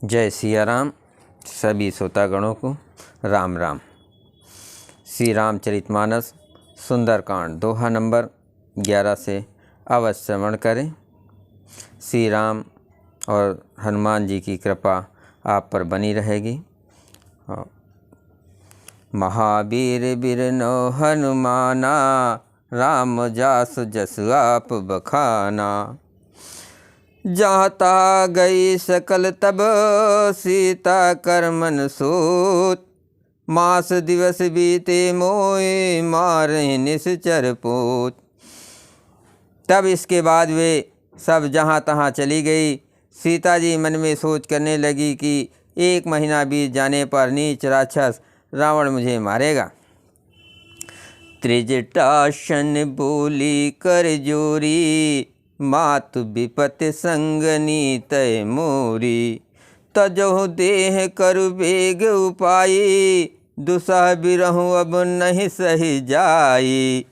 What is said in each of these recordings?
जय सिया राम। सभी श्रोतागणों को राम राम। श्री रामचरितमानस सुंदरकांड दोहा नंबर 11 से अवश्य श्रवण करें। श्री राम और हनुमान जी की कृपा आप पर बनी रहेगी। महावीर बिरनो हनुमाना, राम जासु जसु आप बखाना। जाता गई सकल तब, सीता कर मन सूत। मास दिवस बीते मोए, मारे निश्चर पूत। तब इसके बाद वे सब जहाँ तहाँ चली गई। सीता जी मन में सोच करने लगी कि 1 महीना बीत जाने पर नीच राक्षस रावण मुझे मारेगा। त्रिजटासन बोली कर जोरी, मातु विपत्ति संगनी तय मोरी। तजहु देह करु बेग उपाई, दुसह बिरहु अब नहीं सही जाई।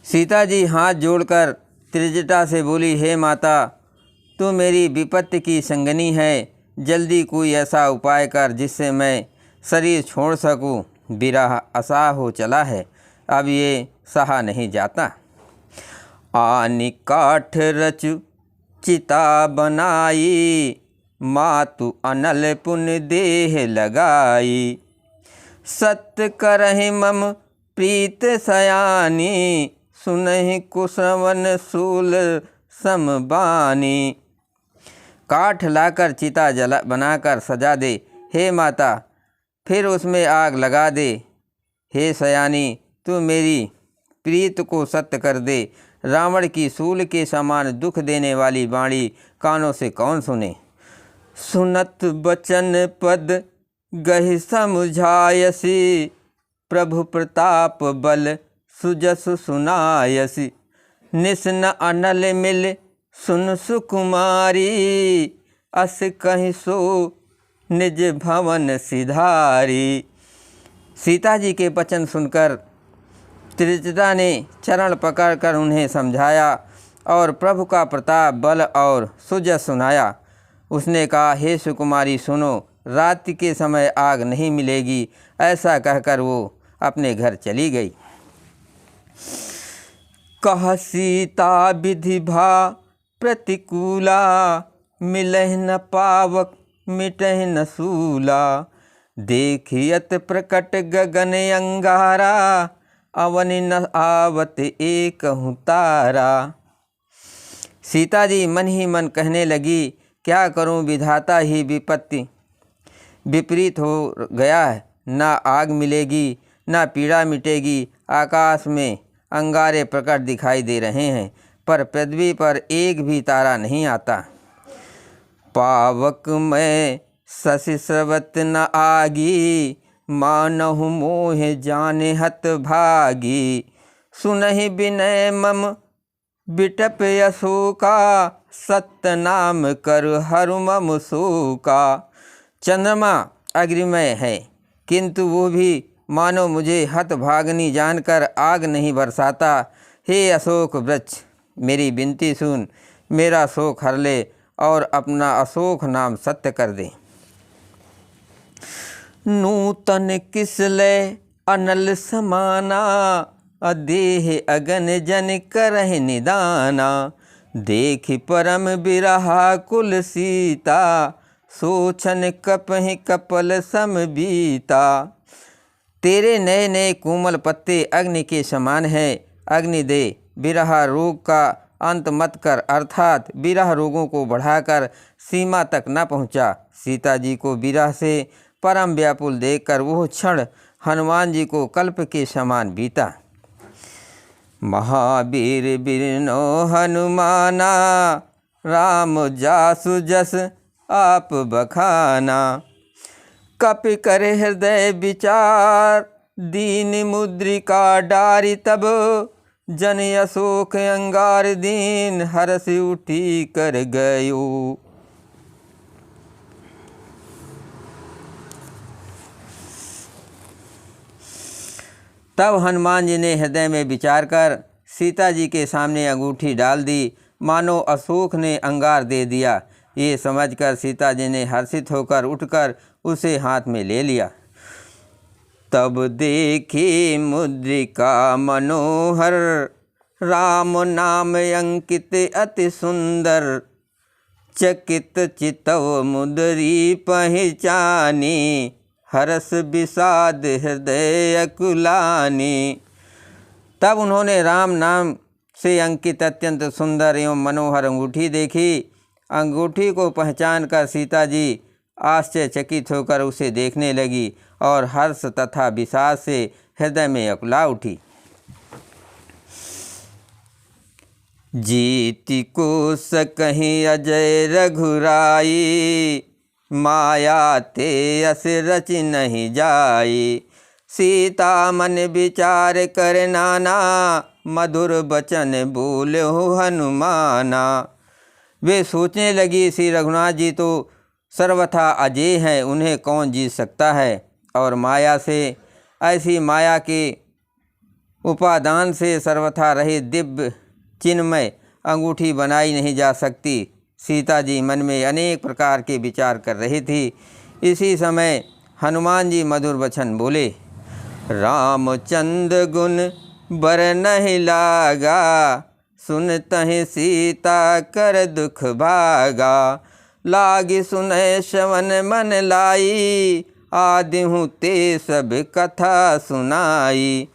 सीता जी हाथ जोड़कर त्रिजटा से बोली, हे माता, तू मेरी विपत्ति की संगनी है। जल्दी कोई ऐसा उपाय कर जिससे मैं शरीर छोड़ सकूं। विरह असाह हो चला है, अब ये सहा नहीं जाता। आनि काठ रचु चिता बनाई, मातु अनल पुन देह लगाई। सत्य करहि मम प्रीत सयानी, सुनहि कुश्रवण शूल समबानी। काठ लाकर चिता जला बनाकर सजा दे हे माता, फिर उसमें आग लगा दे। हे सयानी, तू मेरी प्रीत को सत्य कर दे। रावण की सूल के समान दुख देने वाली वाणी कानों से कौन सुने। सुनत बचन पद गहि समझायसी, प्रभु प्रताप बल सुजसु सुनायसी। निस्न अनल मिल सुन सुकुमारी, अस कहि सो निज भवन सिधारी। सीता जी के वचन सुनकर त्रिजटा ने चरण पकड़कर उन्हें समझाया और प्रभु का प्रताप बल और सुजस सुनाया। उसने कहा, हे सुकुमारी सुनो, रात्रि के समय आग नहीं मिलेगी। ऐसा कहकर वो अपने घर चली गई। कह सीता विधि भा प्रतिकूला, मिलह न पावक मिटह न सूला। देखियत प्रकट गगन अंगारा, अवनि न आवत एकहु तारा। सीता जी मन ही मन कहने लगी, क्या करूं, विधाता ही विपत्ति विपरीत हो गया है। ना आग मिलेगी ना पीड़ा मिटेगी। आकाश में अंगारे प्रकट दिखाई दे रहे हैं, पर पृथ्वी पर एक भी तारा नहीं आता। पावक में शशि स्रवत न आगी, मानहु मोह जाने हत भागी। सुनहि विनय मम बिटप अशोका, सत्य नाम कर हरु मम शोका। चंद्रमा अग्निमय है, किंतु वो भी मानो मुझे हत भागनी जानकर आग नहीं बरसाता। हे अशोक वृक्ष, मेरी विनती सुन, मेरा शोक हर ले और अपना अशोक नाम सत्य कर दे। नूतन किसले अनल समाना, अदेह अगन जन करहि निदाना। देखि परम बिरहा कुल सीता, सोचन कपहि कपल सम बीता। तेरे नए नए कोमल पत्ते अग्नि के समान है। अग्नि दे, बिरहा रोग का अंत मत कर, अर्थात बिरह रोगों को बढ़ाकर सीमा तक न पहुंचा। सीता जी को बिरह से परम व्याकुल देखकर वह क्षण हनुमान जी को कल्प के समान बीता। महावीर बिरनो हनुमाना, राम जासु जस आप बखाना। कपि करे हृदय विचार, दीन मुद्रिका डारी तब। जन अशोक अंगार दीन, हरस उठी कर गयो। तब हनुमान जी ने हृदय में विचार कर सीता जी के सामने अंगूठी डाल दी मानो अशोक ने अंगार दे दिया। ये समझकर सीता जी ने हर्षित होकर उठकर उसे हाथ में ले लिया। तब देखी मुद्रिका मनोहर, राम नाम अंकित अति सुंदर। चकित चितव मुद्री पहचानी, हर्ष विषाद हृदय अकुलानी। तब उन्होंने राम नाम से अंकित अत्यंत सुंदर एवं मनोहर अंगूठी देखी। अंगूठी को पहचानकर सीता जी आश्चर्यचकित होकर उसे देखने लगी और हर्ष तथा विषाद से हृदय में अकुला उठी। जीति को सकहीं अजय रघुराई, माया ते अस रच नहीं जाई। सीता मन विचार कर नाना, मधुर बचन बोले हनुमाना। वे सोचने लगी, श्री रघुनाथ जी तो सर्वथा अजय हैं, उन्हें कौन जीत सकता है। और माया से, ऐसी माया के उपादान से सर्वथा रहित दिव्य चिन्मय अंगूठी बनाई नहीं जा सकती। सीता जी मन में अनेक प्रकार के विचार कर रही थी। इसी समय हनुमान जी मधुर वचन बोले, रामचंद्र गुण बर नहीं लागा, सुनतहि सीता कर दुख भागा। लागी सुनय श्रवण मन लाई, आदिहूँ ते सब कथा सुनाई।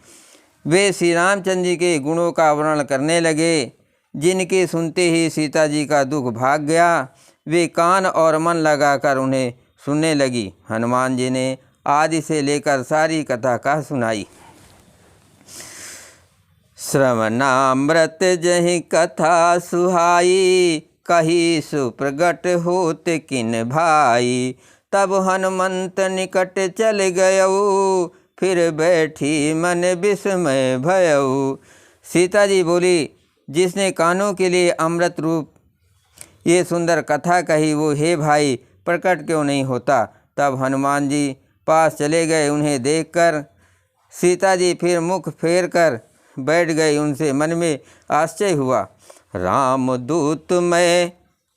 वे श्री रामचंद्र जी के गुणों का वर्णन करने लगे, जिनके सुनते ही सीता जी का दुख भाग गया। वे कान और मन लगाकर उन्हें सुनने लगी। हनुमान जी ने आदि से लेकर सारी कथा कह सुनाई। श्रवणामृत जहि कथा सुहाई, कही सुप्रगट होत किन भाई। तब हनुमंत निकट चल गयऊ, फिर बैठी मन विस्मय भयऊ। सीता जी बोली, जिसने कानों के लिए अमृत रूप ये सुंदर कथा कही, वो हे भाई प्रकट क्यों नहीं होता। तब हनुमान जी पास चले गए। उन्हें देखकर सीता जी फिर मुख फेर कर बैठ गई। उनसे मन में आश्चर्य हुआ। राम दूत मैं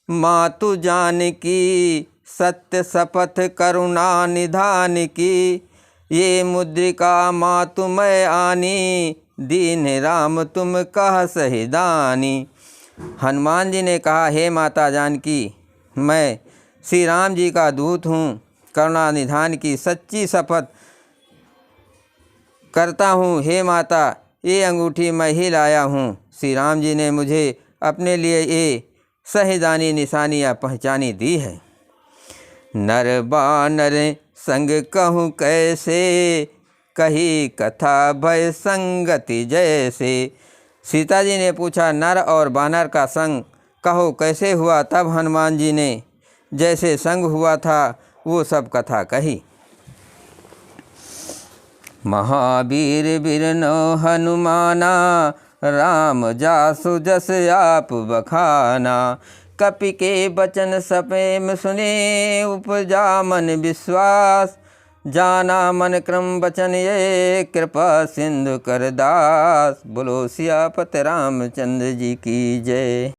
मातु जान की, सत्य शपथ करुणा निधान की। ये मुद्रिका मातु मैं आनी, दीन राम तुम कह सहिदानी। हनुमान जी ने कहा, हे माता जानकी, मैं श्री राम जी का दूत हूँ। करुणा निधान की सच्ची शपथ करता हूँ। हे माता, ये अंगूठी मैं ही लाया हूँ। श्री राम जी ने मुझे अपने लिए ये सहिदानी निशानियाँ पहचानी दी है। नर बानर संग कहूँ कैसे, कही कथा भय संगति जैसे। सीता जी ने पूछा, नर और बानर का संग कहो कैसे हुआ। तब हनुमान जी ने जैसे संग हुआ था वो सब कथा कही। महावीर बिरनो हनुमाना, राम जासु जस आप बखाना। कपि के बचन सपेम सुने, उपजा मन विश्वास। जाना मन क्रम बचन ये, कृपा सिंधु कर दास। बोलो सियापत रामचंद्र जी की जय।